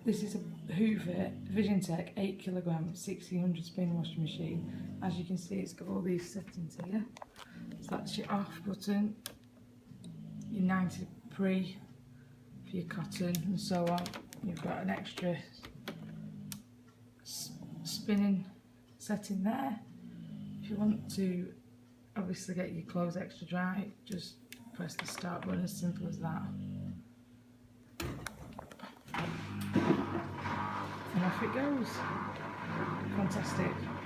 This is a Hoover Vision Tech 8kg 1600 spin washing machine. As you can see, it's got all these settings here. So that's your off button, your 90 pre for your cotton and so on. You've got an extra spinning setting there. If you want to obviously get your clothes extra dry, just press the start button, as simple as that. And off it goes. Fantastic.